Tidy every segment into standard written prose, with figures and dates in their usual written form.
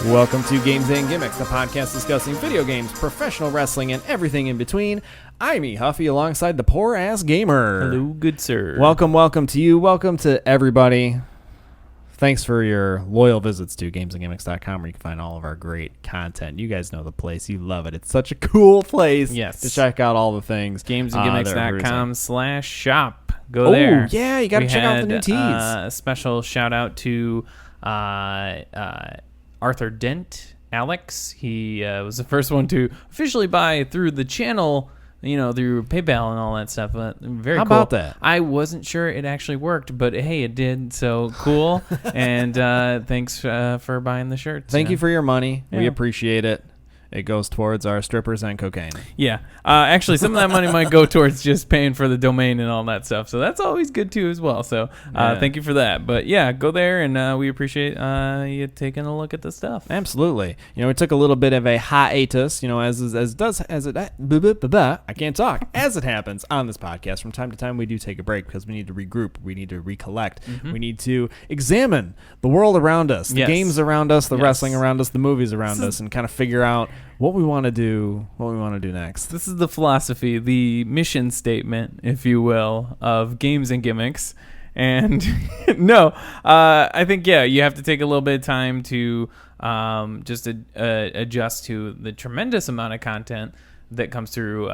Welcome to Games and Gimmicks, the podcast discussing video games, professional wrestling, and everything in between. I'm E. Huffy alongside the poor-ass gamer. Hello, good sir. Welcome to you. Welcome to everybody. Thanks for your loyal visits to gamesandgimmicks.com, where you can find all of our great content. You guys know the place. You love it. It's such a cool place to check out all the things. Gamesandgimmicks.com/shop. Go there. Oh, yeah. You got to check out the new tees. A special shout-out to Arthur Dent, Alex. He was the first one to officially buy through the channel, through PayPal and all that stuff. Very How cool. about that? I wasn't sure it actually worked, but hey, it did. So cool. And thanks for buying the shirts. Thank you for your money. Yeah. We appreciate it. It goes towards our strippers and cocaine. Yeah. Actually, some of that money might go towards just paying for the domain and all that stuff. So that's always good, too, as well. So thank you for that. But, yeah, go there, and we appreciate you taking a look at the stuff. Absolutely. We took a little bit of a hiatus, as it happens on this podcast. From time to time, we do take a break because we need to regroup. We need to recollect. Mm-hmm. We need to examine the world around us, the games around us, the wrestling around us, the movies around us, and kind of figure out what we want to do next. This is the philosophy, the mission statement, if you will, of Games and Gimmicks. And I think, you have to take a little bit of time to just adjust to the tremendous amount of content that comes through,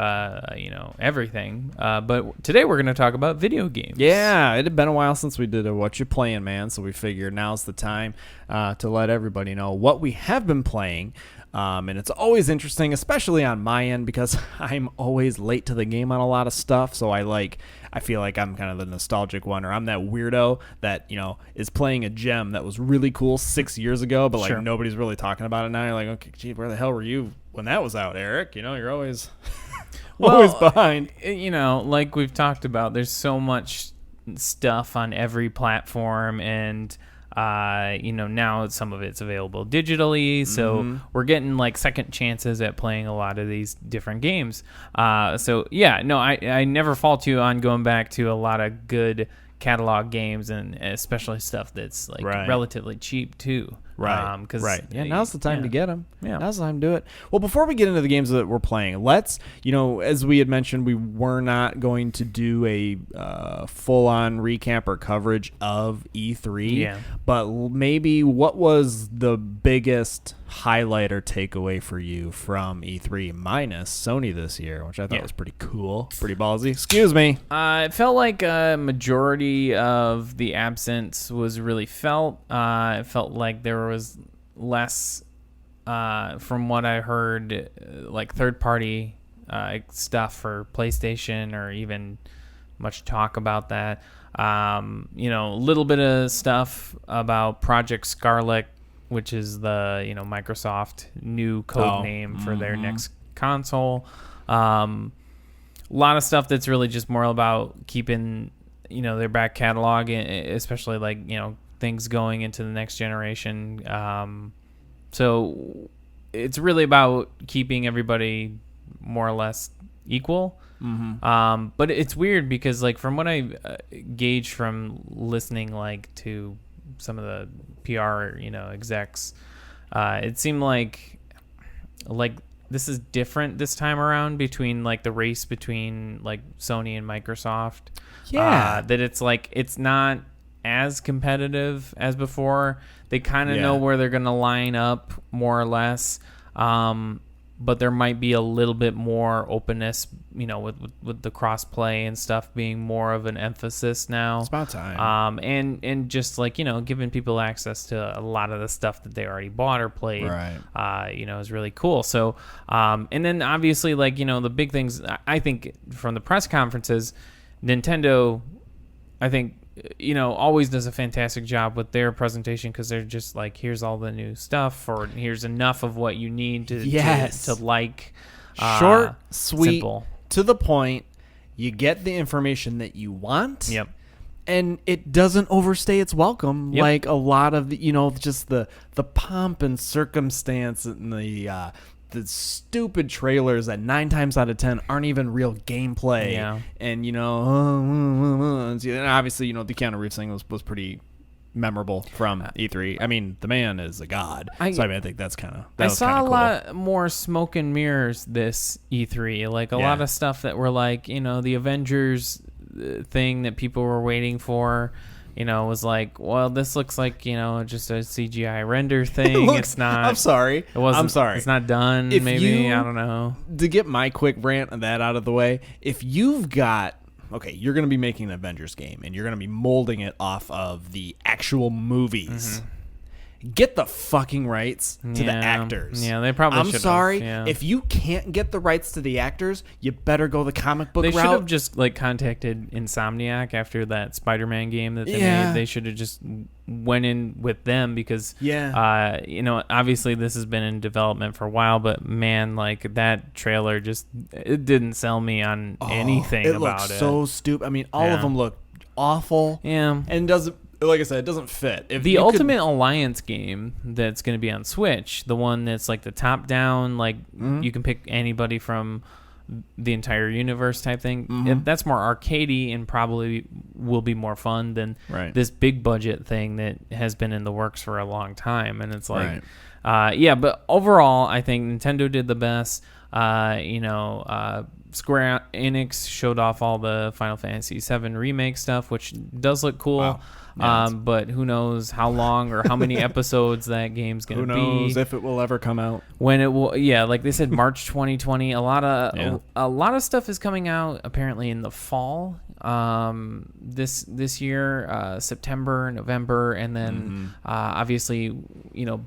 everything. But today we're going to talk about video games. Yeah, it had been a while since we did a What You Playing, Man, so we figured now's the time to let everybody know what we have been playing. And it's always interesting, especially on my end, because I'm always late to the game on a lot of stuff. So I feel like I'm kind of the nostalgic one, or I'm that weirdo that, is playing a gem that was really cool 6 years ago, but nobody's really talking about it now. You're like, okay, gee, where the hell were you when that was out, Eric? You're always always behind. Like we've talked about, there's so much stuff on every platform, and now some of it's available digitally, so we're getting second chances at playing a lot of these different games. I never fault you on going back to a lot of good catalog games, and especially stuff that's relatively cheap too. Right. Right. Yeah, now's the time to get them. Yeah. Now's the time to do it. Well, before we get into the games that we're playing, let's, as we had mentioned, we were not going to do a full-on recap or coverage of E3. Yeah. But maybe what was the biggest highlight or takeaway for you from E3 minus Sony this year, which I thought was pretty cool, pretty ballsy. Excuse me. It felt like a majority of the absence was really felt. It felt like there was less, from what I heard, third-party stuff for PlayStation, or even much talk about that. A little bit of stuff about Project Scarlet, which is the Microsoft new code name for their next console. A lot of stuff that's really just more about keeping their back catalog, especially things going into the next generation. So it's really about keeping everybody more or less equal. Mm-hmm. But it's weird because from what I gauged from listening to some of the PR execs, it seemed like this is different this time around between the race between Sony and Microsoft. That it's not as competitive as before. They kind of know where they're going to line up more or less. But there might be a little bit more openness, with the cross-play and stuff being more of an emphasis now. It's about time. And just giving people access to a lot of the stuff that they already bought or played, is really cool. So, and then obviously, the big things, I think from the press conferences, Nintendo, I think, always does a fantastic job with their presentation, because they're just here's all the new stuff, or here's enough of what you need to short, sweet, simple, to the point. You get the information that you want. Yep. And it doesn't overstay its welcome, like a lot of just the pomp and circumstance and the stupid trailers that 9 times out of 10 aren't even real gameplay. Yeah. And, and obviously, the Keanu Reeves thing was pretty memorable from E3. I mean, the man is a god. I think that's kind of. I saw a lot more smoke and mirrors this E3. Like a lot of stuff that were like, the Avengers thing that people were waiting for. Was like, well, this looks like, just a CGI render thing. It's not. I'm sorry. It wasn't. I'm sorry. It's not done. Maybe I don't know. To get my quick rant of that out of the way, if you've got. Okay, you're going to be making an Avengers game, and you're going to be molding it off of the actual movies. Mm-hmm. Get the fucking rights to the actors. Yeah, they probably should. I'm sorry. If you can't get the rights to the actors, you better go the comic book route. They should have just contacted Insomniac after that Spider-Man game that they made. They should have just went in with them because, obviously this has been in development for a while, but man, that trailer it didn't sell me on anything about it. It looks so stupid. I mean, all of them look awful. Yeah. And doesn't. Like I said, it doesn't fit. If the Ultimate Alliance game that's going to be on Switch, the one that's like the top-down, you can pick anybody from the entire universe type thing, that's more arcadey and probably will be more fun than this big budget thing that has been in the works for a long time. And it's like, but overall, I think Nintendo did the best. Square Enix showed off all the Final Fantasy VII Remake stuff, which does look cool. Wow. Yeah, but who knows how long or how many episodes that game's going to be. Who knows if it will ever come out. When it will, like they said, March 2020. A lot of stuff is coming out apparently in the fall. This year, September, November, and then obviously,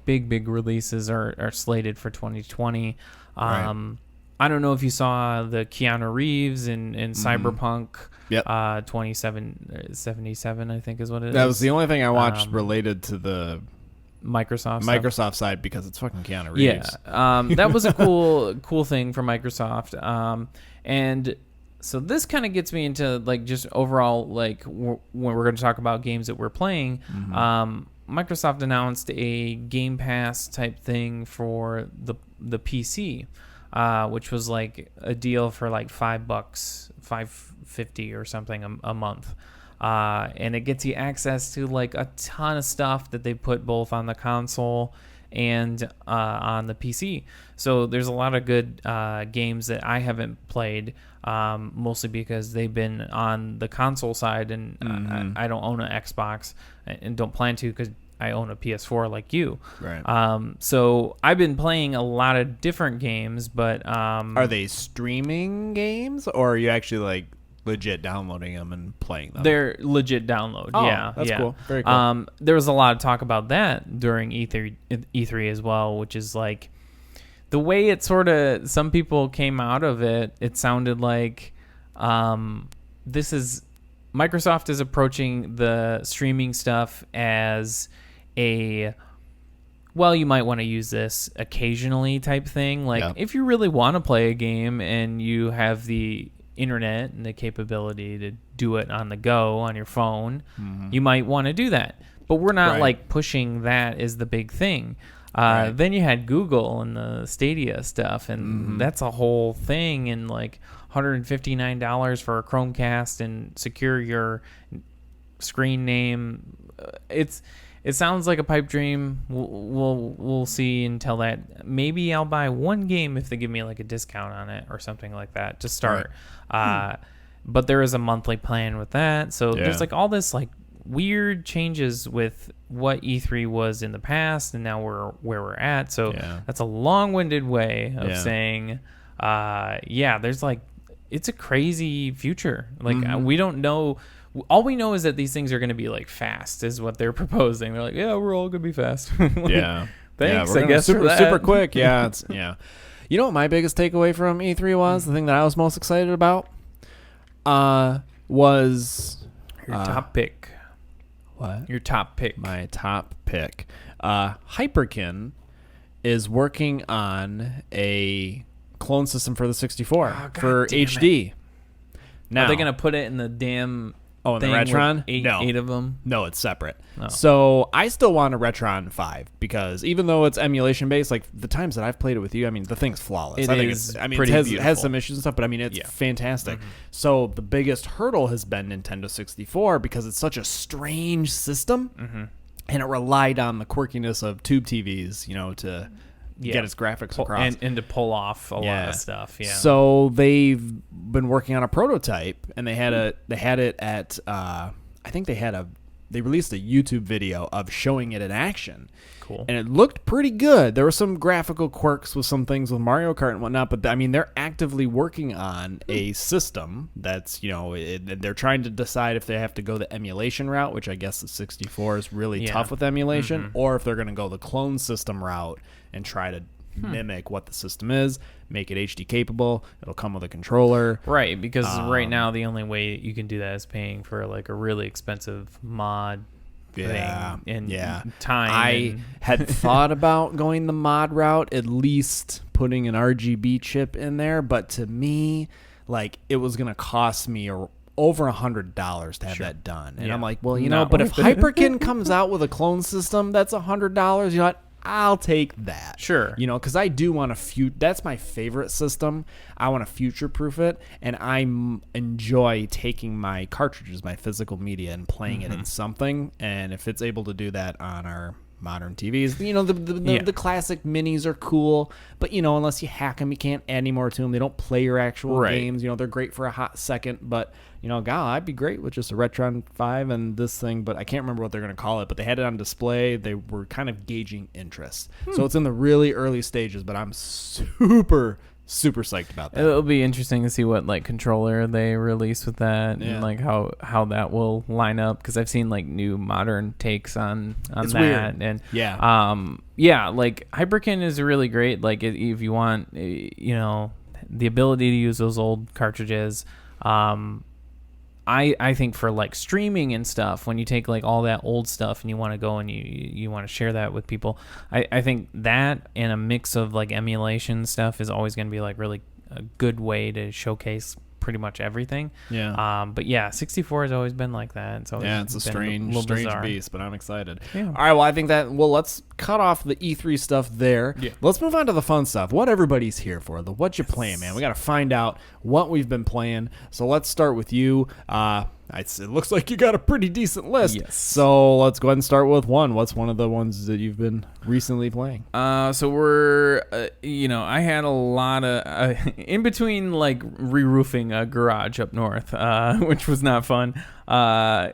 big releases are slated for 2020. I don't know if you saw the Keanu Reeves in Cyberpunk 2077, I think is what it is. That was the only thing I watched related to the Microsoft side because it's fucking Keanu Reeves. Yeah, that was a cool thing for Microsoft. And so this kind of gets me into just overall when we're going to talk about games that we're playing. Microsoft announced a Game Pass type thing for the PC. Which was a deal for $5, $5.50 or something a month. And it gets you access to a ton of stuff that they put both on the console and on the PC. So there's a lot of good games that I haven't played, mostly because they've been on the console side, and I don't own an Xbox and don't plan to because I own a PS4 like you. Right. So I've been playing a lot of different games, but are they streaming games, or are you actually legit downloading them and playing them? They're legit download. Oh, that's cool. Very cool. There was a lot of talk about that during E3 as well, which is the way it sort of, some people came out of it. It sounded like Microsoft is approaching the streaming stuff as you might want to use this occasionally type thing. If you really want to play a game and you have the internet and the capability to do it on the go on your phone, you might want to do that. But we're not pushing that as the big thing. Then you had Google and the Stadia stuff, and that's a whole thing, and $159 for a Chromecast and secure your screen name. It sounds like a pipe dream. We'll see until that. Maybe I'll buy one game if they give me a discount on it or something like that to start. But there is a monthly plan with that. So there's all this weird changes with what E3 was in the past and now where we're at. So that's a long-winded way of saying, there's it's a crazy future. We don't know. All we know is that these things are going to be fast is what they're proposing. They're we're all going to be fast. Thanks, I guess. Super quick. Yeah. You know what my biggest takeaway from E3 was? The thing that I was most excited about was your top pick. What? Your top pick. My top pick. Hyperkin is working on a clone system for the 64 for HD. Now, are they going to put it in the damn Oh, and the thing with Retron? eight of them? No, it's separate. Oh. So I still want a Retron 5 because even though it's emulation based, like the times that I've played it with you, I mean, the thing's flawless. It I think is it's, I mean, pretty it has beautiful. some issues and stuff, but I mean, it's Yeah. fantastic. So the biggest hurdle has been Nintendo 64 because it's such a strange system, and it relied on the quirkiness of tube TVs, to get its graphics across. And to pull off a lot of stuff. Yeah. So they've been working on a prototype, and they had it at I think they released a YouTube video of showing it in action. Cool. And it looked pretty good. There were some graphical quirks with some things with Mario Kart and whatnot, but I mean, they're actively working on a system that's, they're trying to decide if they have to go the emulation route, which I guess the 64 is really tough with emulation, or if they're going to go the clone system route and try to mimic what the system is, make it HD capable. It'll come with a controller. Right, because right now the only way you can do that is paying for like a really expensive mod thing and time. I had thought about going the mod route, at least putting an RGB chip in there, but to me, like, it was going to cost me over $100 to have that done. And I'm like, well, but if Hyperkin comes out with a clone system that's $100, you know what? I'll take that. Sure. Because I do want to that's my favorite system. I want to future-proof it, and I enjoy taking my cartridges, my physical media, and playing it in something. And if it's able to do that on our modern TVs, the classic minis are cool, but unless you hack them, you can't add any more to them. They don't play your actual games. They're great for a hot second, but God, I'd be great with just a Retron 5 and this thing, but I can't remember what they're going to call it, but they had it on display. They were kind of gauging interest. So it's in the really early stages, but I'm super psyched about that. It'll be interesting to see what like controller they release with that and like how that will line up, because I've seen like new modern takes on it's that weird. And like Hyperkin is really great. Like if you want the ability to use those old cartridges, I think for like streaming and stuff, when you take like all that old stuff and you want to go and you want to share that with people, I think that and a mix of like emulation stuff is always going to be like really a good way to showcase pretty much everything. Yeah. But yeah, 64 has always been like that. It's a strange beast, but I'm excited. Yeah. All right, well, I think let's cut off the E3 stuff there. Yeah. Let's move on to the fun stuff. What everybody's here for, the what you playing, man. We got to find out what we've been playing. So let's start with you. It looks like you got a pretty decent list. Yes. So let's go ahead and start with one. What's one of the ones that you've been recently playing? So we're, I had a lot of, in between like re-roofing a garage up north, which was not fun. I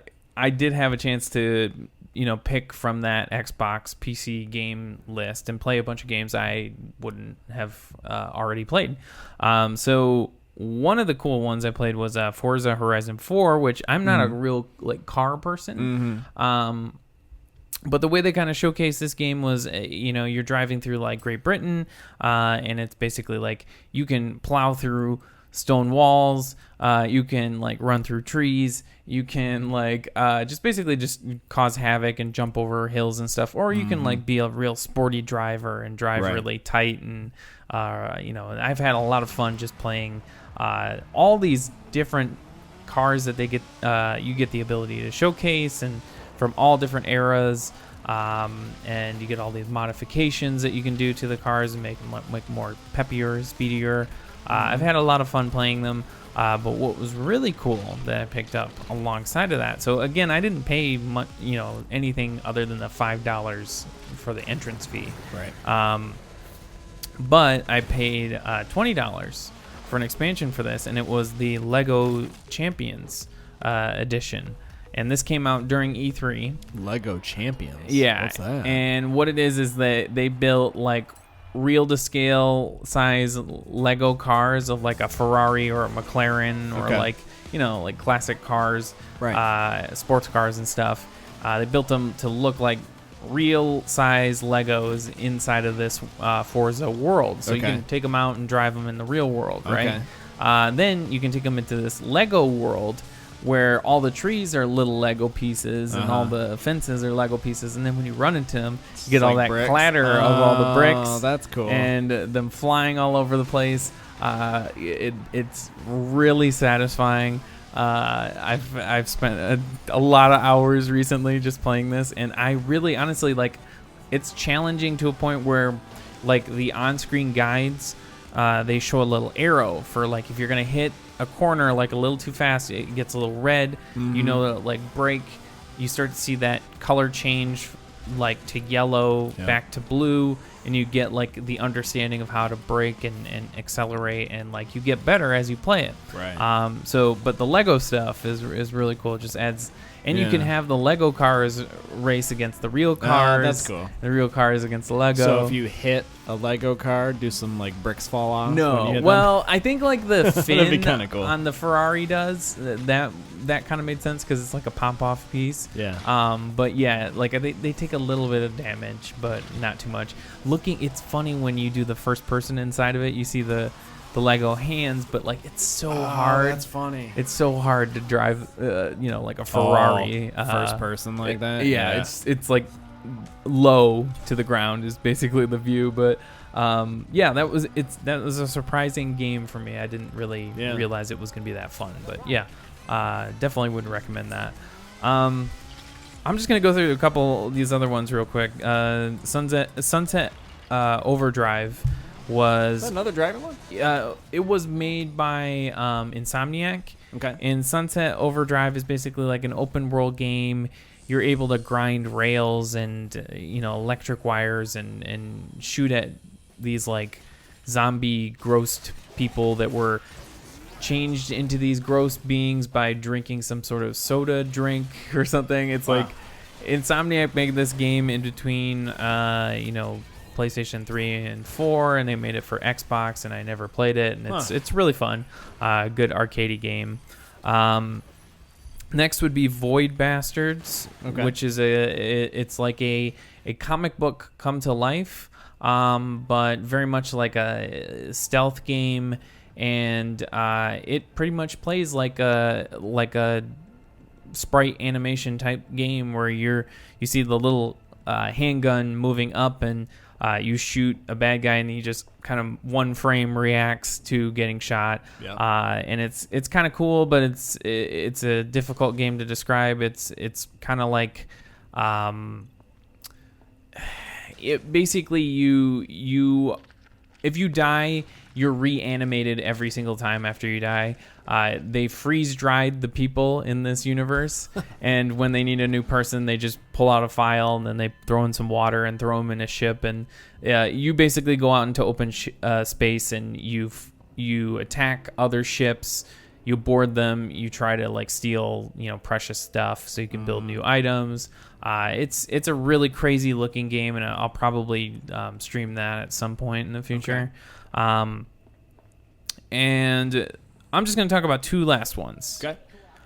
did have a chance to, pick from that Xbox PC game list and play a bunch of games I wouldn't have already played. So one of the cool ones I played was Forza Horizon 4, which I'm not a real like car person. But the way they kind of showcased this game was, you're driving through like Great Britain, and it's basically like you can plow through stone walls, you can like run through trees, you can like just cause havoc and jump over hills and stuff, or you can like be a real sporty driver and drive really tight. And I've had a lot of fun just playing all these different cars that they get. You get the ability to showcase and from all different eras, and you get all these modifications that you can do to the cars and make them more peppier, speedier. I've had a lot of fun playing them, but what was really cool that I picked up alongside of that, so again, I didn't pay much, anything other than the $5 for the entrance fee, right? But I paid $20 for an expansion for this, and it was the Lego Champions edition. And this came out during E3. Lego Champions. Yeah. What's that? And what it is that they built like real to scale size Lego cars of like a Ferrari or a McLaren or like classic cars, sports cars and stuff. They built them to look like real size Legos inside of this Forza world. So you can take them out and drive them in the real world, right? Then you can take them into this Lego world, where all the trees are little Lego pieces and all the fences are Lego pieces, and then when you run into them, you get all that bricks. Clatter of all the bricks. Oh, that's cool. And them flying all over the place. It's really satisfying. I've spent a lot of hours recently just playing this, and I really honestly like. It's challenging to a point where, like, the on-screen guides, they show a little arrow for, like, if you're gonna hit a corner like a little too fast, it gets a little red. You know, like brake, you start to see that color change, like to yellow, back to blue, and you get like the understanding of how to brake and accelerate, and like you get better as you play it. Right. But the Lego stuff is really cool. It just adds, and you can have the Lego cars race against the real cars. That's cool. The real cars against the Lego. So if you hit a Lego car, do some like bricks fall off? No. Well, I think like the fin be kinda cool. on the Ferrari does that kind of made sense because it's like a pop off piece. Yeah. But yeah, like they take a little bit of damage, but not too much. It's funny when you do the first person inside of it. You see the Lego hands, but like it's so hard. That's funny. It's so hard to drive, like a Ferrari first person like that. Yeah, it's like low to the ground is basically the view. But that was a surprising game for me. I didn't really realize it was gonna be that fun. But yeah, definitely would recommend that. I'm just gonna go through a couple of these other ones real quick. Sunset Overdrive was Is that another driving one? it was made by Insomniac. Okay. And Sunset Overdrive is basically like an open world game. You're able to grind rails and electric wires and shoot at these like zombie gross people that were changed into these gross beings by drinking some sort of soda drink or something. It's like Insomniac made this game in between PlayStation 3 and 4, and they made it for Xbox, and I never played it, and it's really fun. Good arcadey game. Next would be Void Bastards, which is it's like a comic book come to life, but very much like a stealth game, and it pretty much plays like a sprite animation type game where you see the little handgun moving up, and you shoot a bad guy, and he just kind of one frame reacts to getting shot. And it's kind of cool, but it's a difficult game to describe. It's kind of like it basically you if you die, you're reanimated every single time after you die. They freeze-dried the people in this universe, and when they need a new person, they just pull out a file, and then they throw in some water and throw them in a ship, and you basically go out into open space, and you attack other ships, you board them, you try to like steal precious stuff so you can build new items. It's a really crazy looking game, and I'll probably stream that at some point in the future. And I'm just going to talk about two last ones. Okay.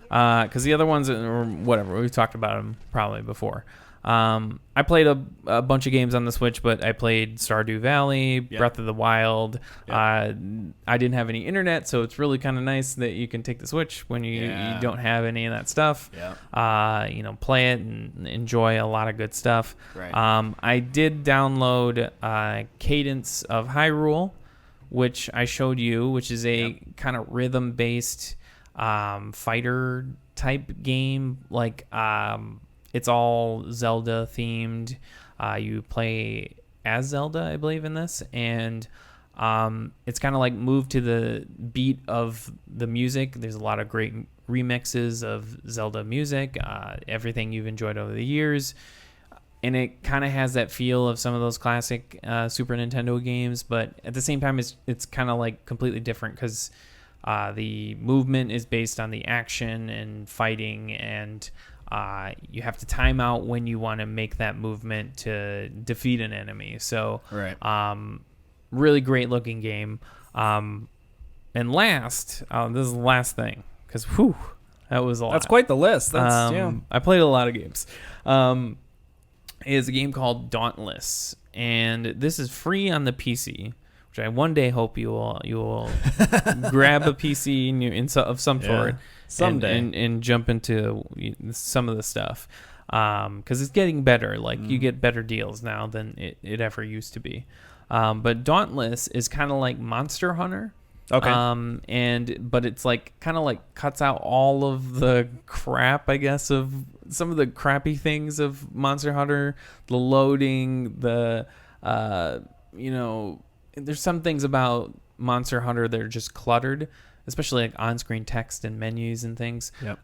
Because the other ones, or whatever, we've talked about them probably before. I played a bunch of games on the Switch, but I played Stardew Valley, Breath of the Wild. I didn't have any internet, so it's really kind of nice that you can take the Switch when you don't have any of that stuff. Play it and enjoy a lot of good stuff. Right. I did download Cadence of Hyrule, which I showed you, which is a kind of rhythm-based fighter type game. Like it's all Zelda themed. You play as Zelda, I believe, in this, and it's kind of like moved to the beat of the music. There's a lot of great remixes of Zelda music, everything you've enjoyed over the years. And it kind of has that feel of some of those classic Super Nintendo games, but at the same time, it's kind of like completely different because the movement is based on the action and fighting, and you have to time out when you want to make that movement to defeat an enemy. So, really great looking game. And last, this is the last thing, because that was a lot. That's quite the list. That's I played a lot of games. Is a game called Dauntless, and this is free on the PC, which I one day hope you will grab a PC of some sort someday and jump into some of the stuff, because it's getting better. Like you get better deals now than it ever used to be. But Dauntless is kind of like Monster Hunter, Okay. But it's like kind of like cuts out all of the crap, I guess, of some of the crappy things of Monster Hunter, the loading, the there's some things about Monster Hunter that are just cluttered, especially like on-screen text and menus and things. Yep.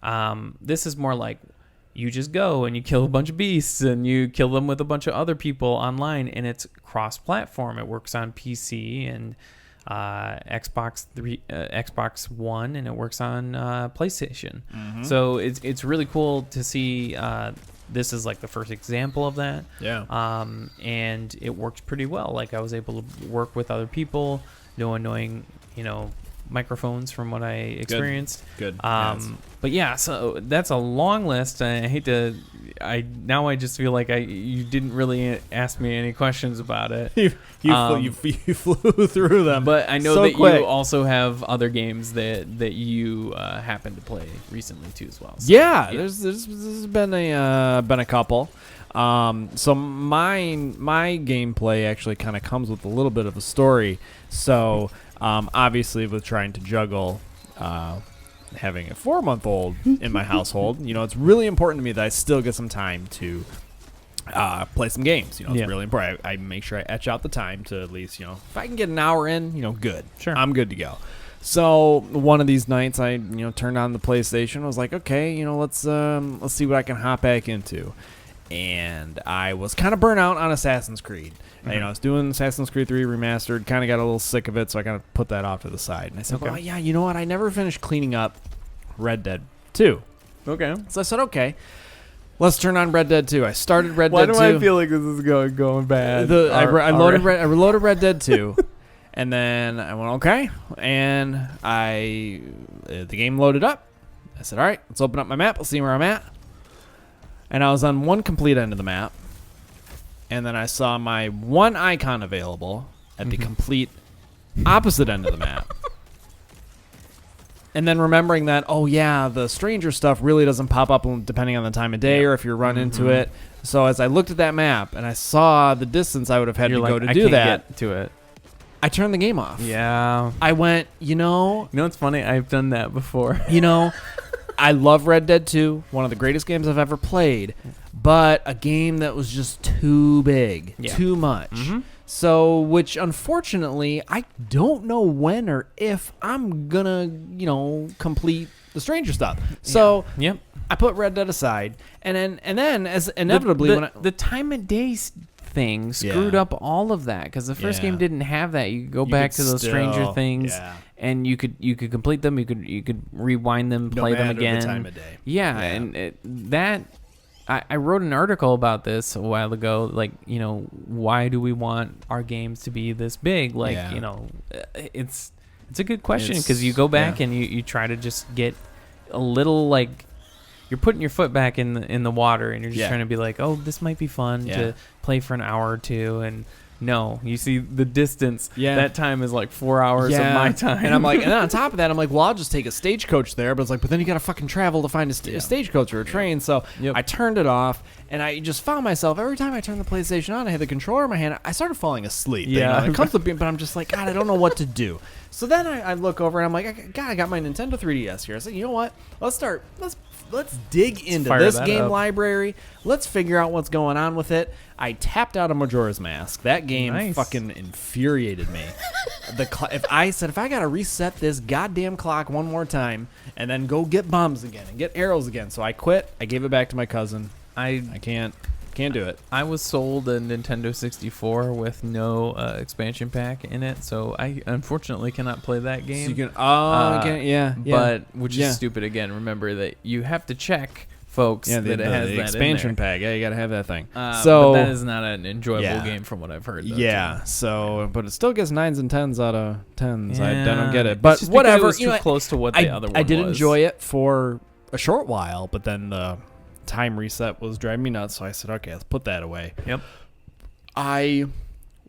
This is more like you just go and you kill a bunch of beasts and you kill them with a bunch of other people online, and it's cross-platform. It works on PC and Xbox One, and it works on PlayStation. Mm-hmm. So it's really cool to see. This is like the first example of that. Yeah. And it worked pretty well. Like I was able to work with other people, no annoying, microphones from what I experienced. Good. Yes. But yeah, so that's a long list. I hate to. I just feel like you didn't really ask me any questions about it. You flew through them, but I know so that quick. you also have other games that you happen to play recently too as well. So, yeah, there's been a couple. So my gameplay actually kind of comes with a little bit of a story. So obviously with trying to juggle having a 4-month-old in my household, it's really important to me that I still get some time to play some games. It's really important. I make sure I etch out the time to at least, if I can get an hour in, good. Sure. I'm good to go. So one of these nights I, turned on the PlayStation. I was like, okay, let's see what I can hop back into. And I was kind of burnt out on Assassin's Creed. Mm-hmm. I was doing Assassin's Creed 3 Remastered, kind of got a little sick of it, so I kind of put that off to the side. And I said, well, yeah, you know what? I never finished cleaning up Red Dead 2. Okay. So I said, okay, let's turn on Red Dead 2. I started Red Dead 2. Why do I feel like this is going bad? I loaded Red Dead 2, and then I went, okay, and the game loaded up. I said, all right, let's open up my map. Let's see where I'm at. And I was on one complete end of the map, and then I saw my one icon available at the complete opposite end of the map. And then remembering that, oh yeah, the stranger stuff really doesn't pop up depending on the time of day or if you run into it. So as I looked at that map and I saw the distance I would have had to go to do that, get to it. I turned the game off. Yeah. I went, it's funny. I've done that before. I love Red Dead 2, one of the greatest games I've ever played, but a game that was just too big, too much. Mm-hmm. So, which unfortunately, I don't know when or if I'm gonna, complete the stranger stuff. So, yep. I put Red Dead aside, and then as inevitably the time of day thing screwed up all of that, because the first game didn't have that. You could go back to those Stranger Things. Yeah. And you could complete them. You could rewind them, play them again. The time of day. Yeah, and I wrote an article about this a while ago. Like, why do we want our games to be this big? Like, it's a good question, because you go back and you try to just get a little, like, you're putting your foot back in the water, and you're just trying to be like, oh, this might be fun to play for an hour or two, and. No, you see the distance. Yeah. That time is like 4 hours of my time. And I'm like, and on top of that, I'm like, well, I'll just take a stagecoach there. But it's like, but then you got to fucking travel to find a stagecoach or a train. So I turned it off, and I just found myself, every time I turned the PlayStation on, I had the controller in my hand, I started falling asleep. Yeah. It comes to being, but I'm just like, God, I don't know what to do. So then I look over, and I'm like, God, I got my Nintendo 3DS here. I said, you know what? Let's dig into this game library. Let's figure out what's going on with it. I tapped out a Majora's Mask. That game fucking infuriated me. If I gotta reset this goddamn clock one more time and then go get bombs again and get arrows again, so I quit. I gave it back to my cousin. I can't do it. I was sold a Nintendo 64 with no expansion pack in it, so I unfortunately cannot play that game. So you can, but which is stupid again. Remember that you have to check, folks, that it has the that expansion pack. Yeah, you gotta have that thing. So but that is not an enjoyable game from what I've heard. Though, so but it still gets 9s and 10s out of 10s. Yeah. I don't get it, but just whatever. It was too close to what the other one was. I did enjoy it for a short while, but then the time reset was driving me nuts, so I said, okay, let's put that away. Yep. I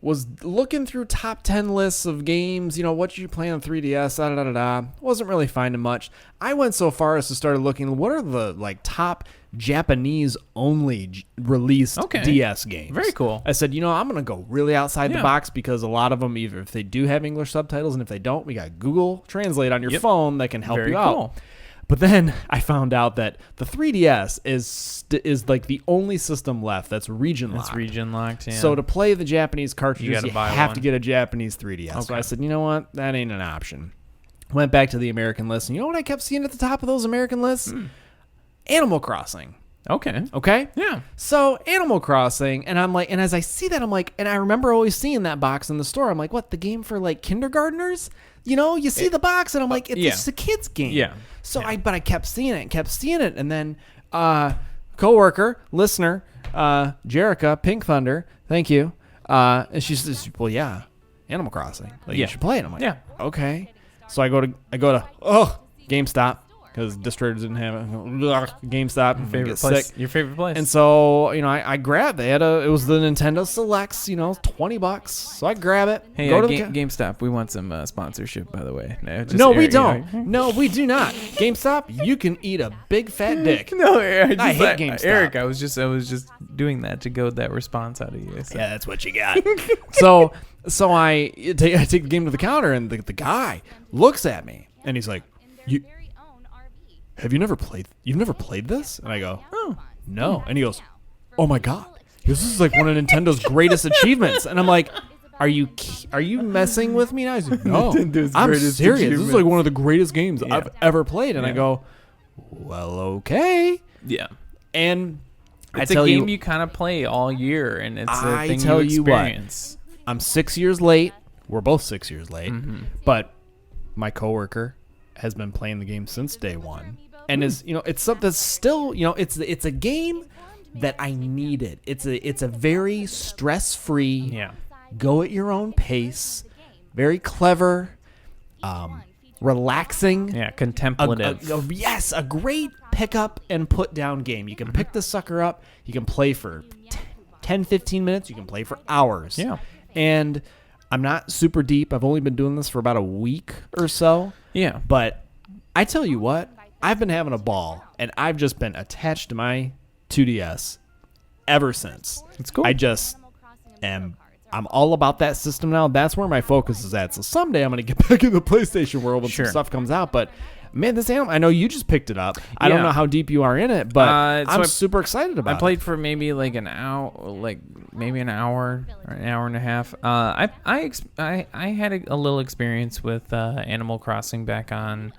was looking through top 10 lists of games, what you play on 3DS, wasn't really finding much. I went so far as to start looking, what are the top Japanese only released DS games. Very cool. I said, I'm going to go really outside the box because a lot of them, either if they do have English subtitles, and if they don't, we got Google Translate on your phone that can help you out. Cool. But then I found out that the 3DS is like the only system left that's region locked. It's region locked, yeah. So to play the Japanese cartridges, you have one. to get a Japanese 3DS. So I said, you know what? That ain't an option. Went back to the American list, and you know what I kept seeing at the top of those American lists? Animal Crossing. Okay? Yeah. So Animal Crossing, and I'm like, and as I see that, I'm like, and I remember always seeing that box in the store. I'm like, what, the game for like kindergartners? You see the box, and I'm like, it's a kid's game. Yeah. So I kept seeing it, and then coworker, listener, Jerica, Pink Thunder, thank you. And she says, well, yeah, Animal Crossing. Like, you should play it. I'm like, okay. So I go to GameStop. Because distros didn't have it. GameStop, Favorite place. Sick. Your favorite place. And so, I grabbed. It was the Nintendo Selects, $20. So I grab it. Hey, go to GameStop, we want some sponsorship, by the way. No, we don't. No, we do not. GameStop, you can eat a big fat dick. No, I hate GameStop. Eric, I was just doing that to goad that response out of you. So. Yeah, that's what you got. so I take the game to the counter, and the guy looks at me, and he's like, You've never played this? And I go, oh, no. And he goes, oh my God. This is like one of Nintendo's greatest achievements. And I'm like, are you messing with me now? He's like, no, I'm serious. This is like one of the greatest games I've ever played. And I go, well, okay. Yeah. And it's a game you kind of play all year, and it's a thing you experience. I'm 6 years late. We're both 6 years late. Mm-hmm. But my coworker has been playing the game since day one, and it's something that's still, it's a game that I needed. It's a very stress-free, go at your own pace, very clever, relaxing, contemplative. A great pick up and put down game. You can pick the sucker up, you can play for 10, 15 minutes, you can play for hours. Yeah. And I'm not super deep. I've only been doing this for about a week or so. Yeah. But I tell you what, I've been having a ball, and I've just been attached to my 2DS ever since. It's cool. I'm all about that system now. That's where my focus is at. So someday I'm going to get back in the PlayStation world when some stuff comes out. But man, this Animal, I know you just picked it up. I don't know how deep you are in it, but I'm super excited about it. I played for maybe like an hour, maybe an hour or an hour and a half. I had a little experience with Animal Crossing back on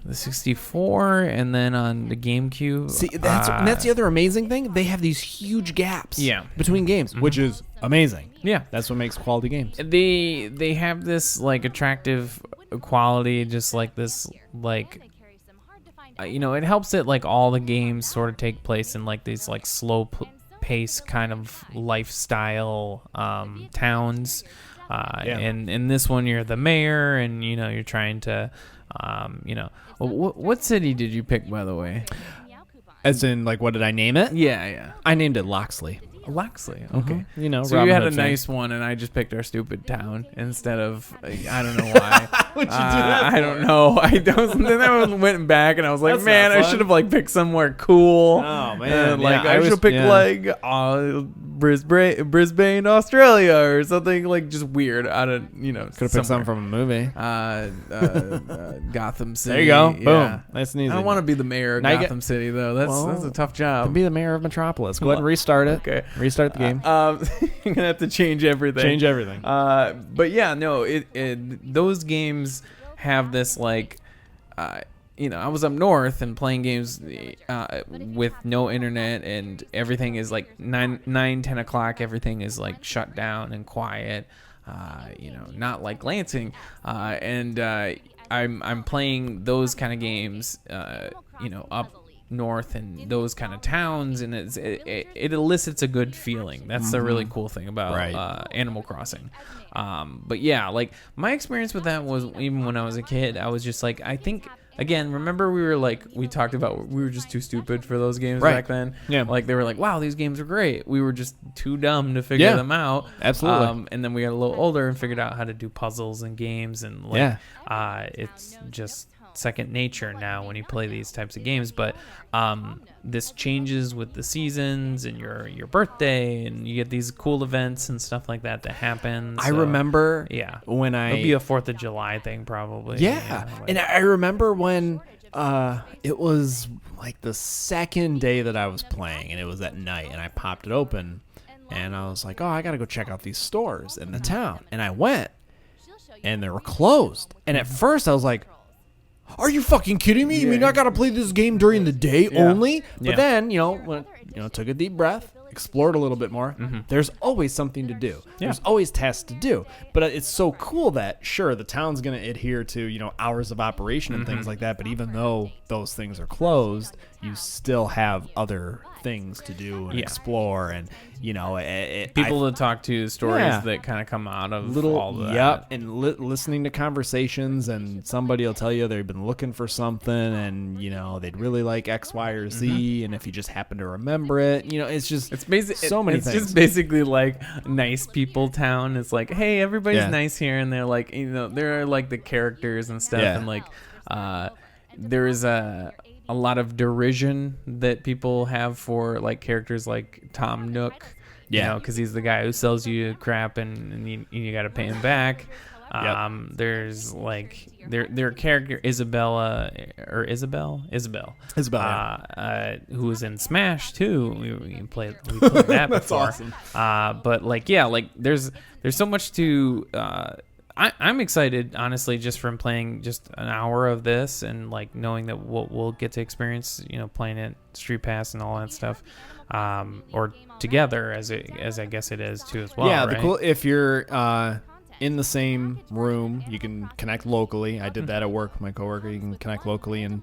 the 64 and then on the GameCube. See, that's the other amazing thing. They have these huge gaps between games, which is amazing. Yeah. That's what makes quality games. They have this like attractive quality, just like this, like, it helps that like all the games sort of take place in like these like slow pace kind of lifestyle towns. And in this one you're the mayor, and you're trying to what city did you pick, by the way? As in, like, what did I name it? Yeah. I named it Loxley. Loxley, okay. So you had a nice one, and I just picked our stupid town instead of, I don't know why. What'd you do that I don't know. Then I went back, and I was like, man, I should have like picked somewhere cool. Oh man, I should pick like Brisbane, Australia, or something like just weird out of could have picked something from a movie. Gotham City. There you go. Yeah. Boom. Nice and easy. I don't want to be the mayor of Gotham City though. That's a tough job. To be the mayor of Metropolis. Go ahead and restart it. Okay. Restart the game. You're gonna have to change everything. But yeah, no. Those games have this like, I was up north and playing games with no internet, and everything is like 9, 10 o'clock. Everything is like shut down and quiet. Not like Lansing. And I'm playing those kind of games. Up north and those kind of towns, and it elicits a good feeling. That's the really cool thing about Animal Crossing. But yeah, like my experience with that was, even when I was a kid, I was just like, I think, again, remember we talked about we were just too stupid for those games back then. Yeah. Like they were like, wow, these games are great. We were just too dumb to figure them out. Absolutely. And then we got a little older and figured out how to do puzzles and games, and like, it's just second nature now when you play these types of games. But this changes with the seasons and your birthday, and you get these cool events and stuff like that happen. I remember when it'll be a 4th of July thing probably. Yeah, and I remember when it was like the second day that I was playing, and it was at night, and I popped it open, and I was like, oh, I got to go check out these stores in the town. And I went, and they were closed. And at first I was like, are you fucking kidding me? You mean I got to play this game during the day only? But then, took a deep breath, explored a little bit more. There's always something to do. There's always tasks to do. But it's so cool that, sure, the town's going to adhere to, hours of operation and things like that. But even though those things are closed, you still have other things to do and explore, and people to talk to, stories that kind of come out of all of that. Yep, and listening to conversations, and somebody will tell you they've been looking for something, and they'd really like X, Y, or Z, and if you just happen to remember it, it's basically so many things. It's just basically like nice people town. It's like, hey, everybody's nice here, and they're like, they're like the characters and stuff, and like there is a lot of derision that people have for like characters like Tom Nook, because he's the guy who sells you crap, and you got to pay him back. There's like their character Isabel, who was in Smash too. We played that That's before. Awesome. But there's so much to. I'm excited, honestly, just from playing just an hour of this, and like knowing that we'll get to experience, playing it Street Pass and all that stuff, or together as I guess it is too as well. Yeah, right? the cool if you're in the same room, you can connect locally. I did that at work with my coworker. You can connect locally and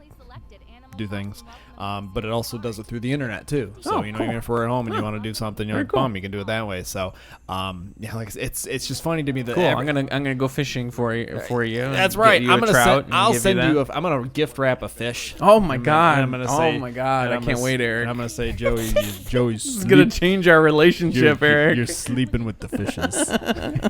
do things. But it also does it through the internet too. So cool. even if we're at home and you want to do something, you're like, boom, you can do it that way. So it's just funny to me that cool. I'm gonna go fishing for you. That's right. I'm gonna send you. I'm gonna gift wrap a fish. Oh my god. I'm gonna say, oh my god. I can't wait, Eric. I'm gonna say, Joey's. This is gonna change our relationship, Eric. You're sleeping with the fishes.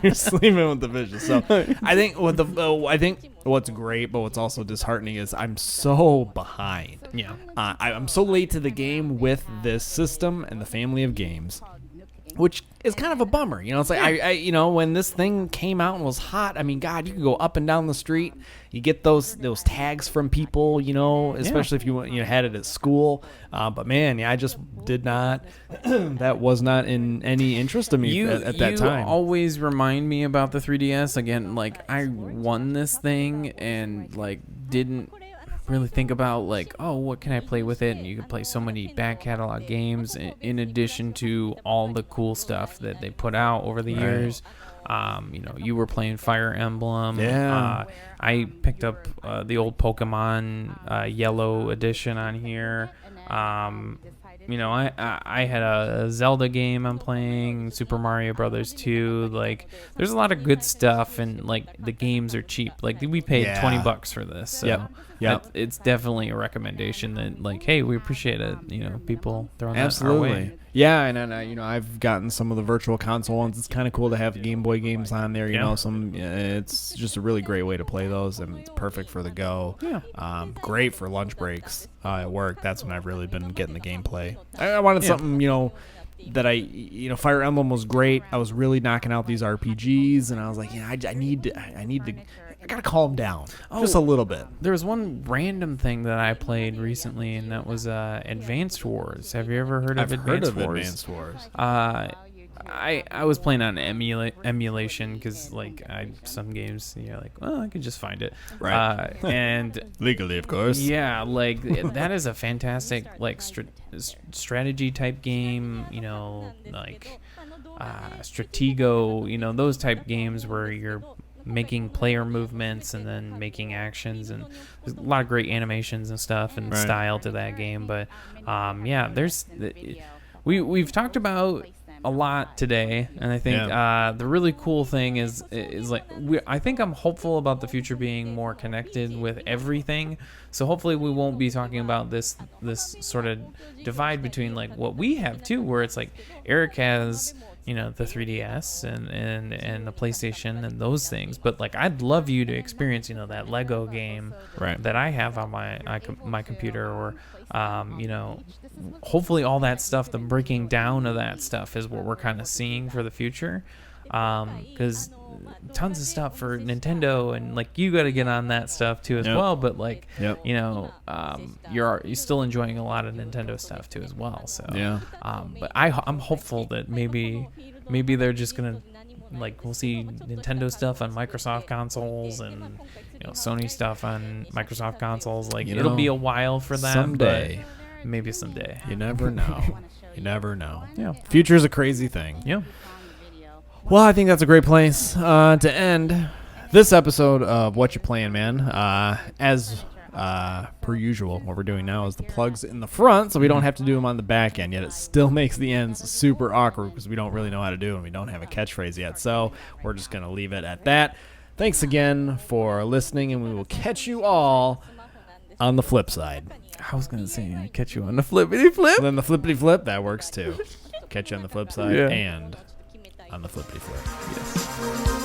You're sleeping with the fishes. So I think what's great, but what's also disheartening is I'm so behind. Yeah. I'm so late to the game with this system and the family of games, which is kind of a bummer. It's like I when this thing came out and was hot, I mean, God, you could go up and down the street. You get those tags from people, especially if you had it at school. But man, I just did not. That was not in any interest of me at that time. You always remind me about the 3DS again. Like I won this thing and like didn't really think about like, oh, what can I play with it? And you can play so many back catalog games in addition to all the cool stuff that they put out over the years. You were playing Fire Emblem. Yeah. I picked up the old Pokemon Yellow edition on here. I had a Zelda game I'm playing, Super Mario Brothers 2. Like, there's a lot of good stuff, and like the games are cheap. Like, we paid $20 for this. So Yep. It's definitely a recommendation that, like, hey, we appreciate it. People throwing Absolutely. that our way. Yeah, and I've gotten some of the virtual console ones. It's kind of cool to have Game Boy games on there. It's just a really great way to play those, and it's perfect for the go. Yeah. Great for lunch breaks at work. That's when I've really been getting the gameplay. I wanted something, that Fire Emblem was great. I was really knocking out these RPGs, and I was like, I gotta calm down just a little bit. There was one random thing that I played recently, and that was Advanced Wars. Have you ever heard of Advanced Wars? Advanced Wars. I was playing on emulation because some games I could just find it, right? And legally, of course. Yeah, that is a fantastic strategy type game. Stratego. Those type games where you're making player movements and then making actions, and there's a lot of great animations and stuff and style to that game. But we've talked about a lot today, and I think the really cool thing is I think I'm hopeful about the future being more connected with everything. So hopefully we won't be talking about this sort of divide between like what we have too, where it's like Eric has the 3DS and the PlayStation and those things. But like, I'd love you to experience, that Lego game Right. that I have on my computer, or hopefully all that stuff, the breaking down of that stuff is what we're kind of seeing for the future. Because tons of stuff for Nintendo, and like, you got to get on that stuff too as well. But like, you're still enjoying a lot of Nintendo stuff too as well. So but I'm hopeful that maybe they're just gonna, like, we'll see Nintendo stuff on Microsoft consoles and Sony stuff on Microsoft consoles. Like, it'll be a while for that someday. but maybe someday. You never know. You never know. Yeah. Future's a crazy thing. Yeah. Well, I think that's a great place to end this episode of What You Playing, man. As per usual, what we're doing now is the plugs in the front, so we don't have to do them on the back end, yet it still makes the ends super awkward because we don't really know how to do them. We don't have a catchphrase yet, so we're just going to leave it at that. Thanks again for listening, and we will catch you all on the flip side. I was going to say, I catch you on the flippity flip. And then the flippity flip, that works too. Catch you on the flip side Yeah. and on the flippity flip. Yes.